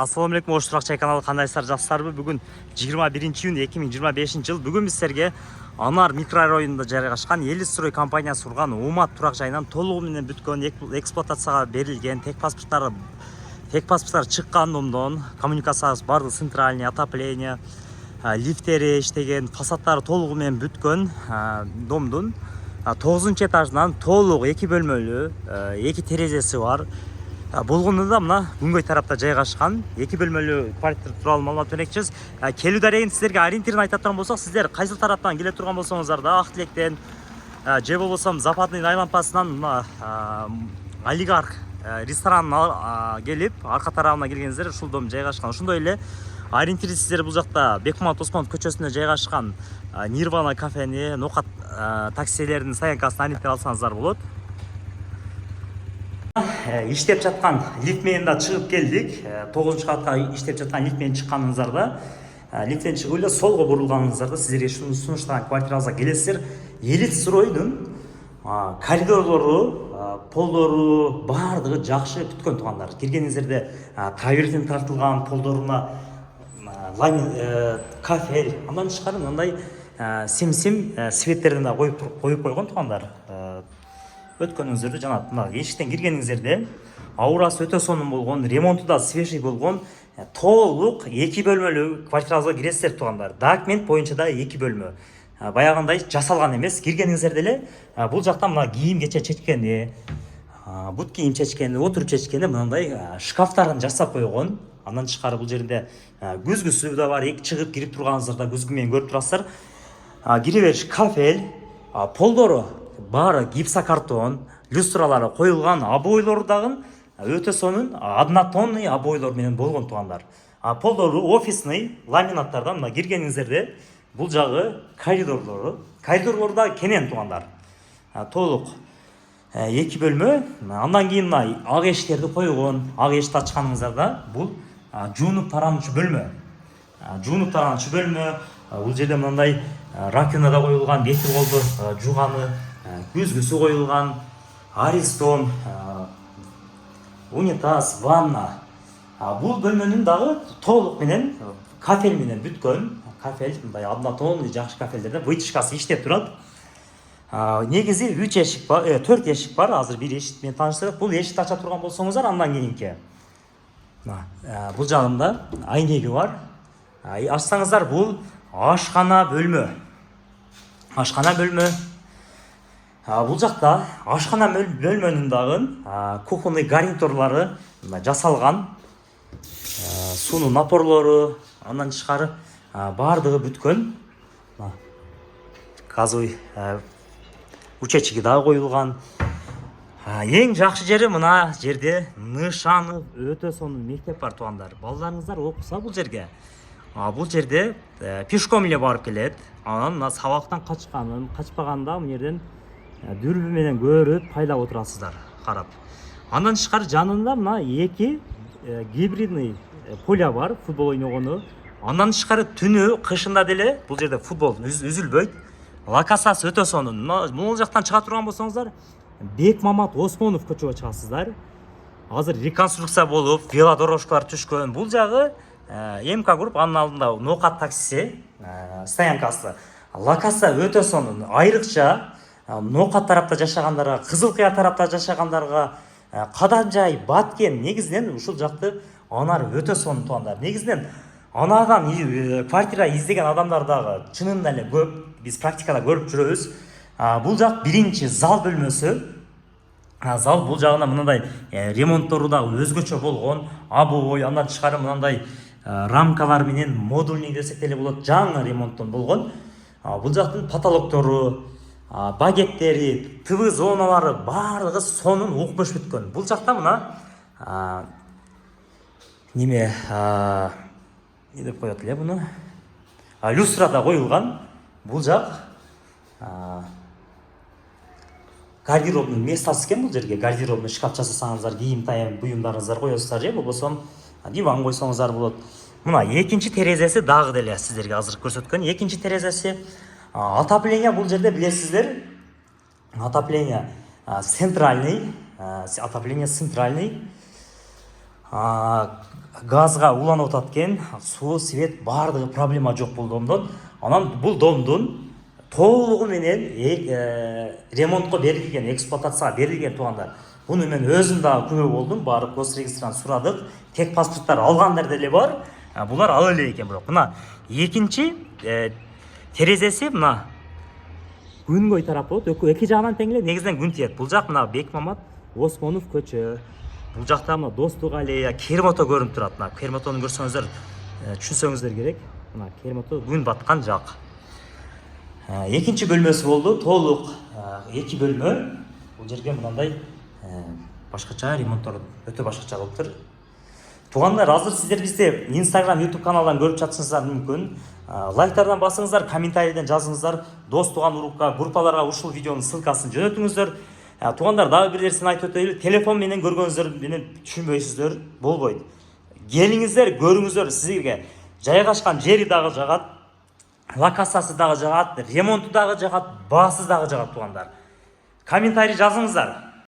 Assalamu алейкум, Оштурақ чай каналы кандайсыздар, жакшысыздарбы? Бүгүн 21-июнь 2025 жыл. Бүгүн биз силерге Анар микрорайонунда жайгашкан Элистрой компаниясы курган Умат турак жайынан толугу менен бүткөн, эксплуатацияга берилген, тек паспорттары чыккан домдон, коммуникациясы бардыгы центральный, отопление, лифтери иштеген, фасадтары толугу менен бүткөн домдун 9-этажынан толук 2 бөлмөлүү, 2 терезеси бар. Болгондо мына күнгөй тарапта жайгашкан 2 бөлмөлүү квартира тууралуу маалымат берекчиз. Келүү дарегин силерге ориентирин айтатын болсок, сиздер кайсы тараптан келе турган болсоңуздар да, Ак Тилектен же болбосо Западный айлампасынан мына Олигарх ресторанына келип, арка тарабына келгениңиздер ушул дом жайгашкан. Ошондой эле ориентир сиздер бул жакта Бекмамат Осмонов көчөсүндө жайгашкан Нирвана кафени, Нокат таксилердин стоянкасына ориентир алсаңыздар болот. İşlep жаткан лифт менен да чыгып келдик. 9-катка иштеп жаткан лифт менен чыкканыңыздарда, лифттен чыгып эле солго бурулганыңыздарда сиздерге сунуштаган квартираңызга келесиздер. Элистройдун коридорлору, полдору бардыгы жакшы бүткөн туугандар. Киргениңиздерде тавертин тартылган, полдоруна кафель, андан тышкары мындай сим-сим светтердин да коюп койгон туугандар. Өткөнүңүздөрдү жанат. Мына эшиктен киргениңиздерде аурасы өтө сонун болгон, ремонту да свежий болгон, толук 2 бөлмөлүү квартираңызга киресиздер туугандар. Документ боюнча да 2 бөлмө. Баягындай жасалган эмес. Киргениңиздерде эле бул жакта мына кийим кече чечкени, бут кийим чечкени, отуруп чечкени мындай шкафтарын жасап койгон. Андан тышкары бул жерде күзгүсү да бар. Чыгып кирип турганыңыздарда күзгү менен көрүп турасыздар. Кире бериш кафель, полдору бары гипсокартон, люстралары коюлган, обойлору дагы өтө сонун однотонный обойлор менен болгон туугандар. Полдору офисный ламинаттардан мына киргениңиздерде бул жагы коридорлору да кенен туугандар. Толук 2 бөлмө. Андан кийин мына ак эшиктерди койгон. Ак эшикти ачканыңыздарда бул жуунуп тарануучу бөлмө. Бул жерде мындай раковина да коюлган, бетир колду жууганы, күзгүсү коюлган, аристон, унитаз, ванна. Бул бөлмөнүн дагы толук менен кафель менен бүткөн. Кафель мындай однотонный жакшы кафелдерде вытяжкасы иштеп турат. Негизи 3 эшик бар, 4 эшик бар. Азыр бир эшик менен тааныштырып, бул эшикти ача турган болсоңуздар, андан кийинки бул жагында айнеги бар. Ачсаңыздар, бул ашкана бөлмө. Бул жакта ашкана бөлмөнүн дагы кухонный гарнитурлары жасалган, сунун напорлору, андан тышкары бардыгы бүткөн. Газовый учечиги дагы коюлган. Эң жакшы жери мына жерде нышаны өтө сонун мектеп бар туугандар. Балдарыңыздар окуса бул жерге, бул жерде пешком эле барып келет. Анан мына сабактан качпаганда бул жерден дүрбү менен көрүп пайдалап отурасыздар, карап. Андан тышкары жанында мына 2 гибридный поля бар, футбол ойногону. Андан тышкары түнү кышында деле бул жерде футбол үзүлбөйт. Локациясы өтө сонун. Бул жактан чыга турган болсоңуздар, Бекмамат Осмонов көчөгө чыгасыздар. Азыр реконструкция болуп, велодорожкалар түшкөн. Бул жагы МК групп, анын алдында Нокат такси стоянкасы. Локация өтө сонун. Айрыкча Нокат тарапта жашагандарга, Кызыл Кыя тарапта жашагандарга, Кадамжай, Баткен негизинен ушул жакты Анар өтө сонун туугандар. Негизинен Анардан квартира издеген адамдар дагы чынында эле көп. Биз практикада көрүп жүрөбүз. Бул жак биринчи зал бөлмөсү. Зал бул жагына мындай ремонттору дагы өзгөчө болгон. Обой, андан тышкары мындай рамкалар менен модульный десек деле болот, жаңы ремонттон болгон. Бул жактын потолоктору, багеттери, ТВ зоналары бардыгы сонун укмуш бүткөн. Бул жакта мына не деп коет эле буну? Люстра да коюлган. Бул жак гардеробный местасы экен. Бул жерге гардеробный шкаф жасасаңыздар, кийим буюмдарыңыздар коесуздар же болбосо диван койсоңуздар болот. Мына экинчи терезеси дагы деле сиздерге азыр көрсөткөн. Экинчи терезеси отопление, бул жерде билесиздер. Отопление центральный. газга уланып атат экен. Суу, свет баардыгы проблема жок бул домдон. Анан бул домдун толугу менен ремонтко берилген, эксплуатацияга берилген туугандар. Буну мен өзүм дагы күбө болдум. Барып госрегистрдан сурадык. Тек паспорттар алгандар деле бар. Булар ала эле экен бирок. Мына экинчи терезеси мына күнгөй тарап болот. Эки жагынан тең эле негизинен күн тиет. Бул жак мына Бекмамат Осмонов көчө. Бул жакта мына Достук аллея, Кермото көрүнүп турат. Мына Кермотону көрсөңүздөр түшүнсөңүздөр керек. Мына Кермото күн баткан жак. Экинчи бөлмөсү болду. Толук эки бөлмө. Бул жерге мындай башкача ремонттор өтө башкача болуптур. Туугандар, азыр сиздер бизди Instagram, YouTube каналдан көрүп жатсыңыздар мүмкүн. Лайктардан басыңыздар, комментарийден жазыңыздар. Дос туган урукка, группаларга ушул видеонун ссылкасын жөнөтүңүздөр. Туугандар, дагы бир нерсени айтып өтөйлү. Телефон менен көргөнүздөр менен түшүнбөйсүздөр, болбойт. Келиңиздер, көрүңүздөр, сизге жайгашкан жери дагы жагат, локациясы дагы жагат, ремонту дагы жагат, баасы дагы жагат туугандар. Комментарий жазыңыздар.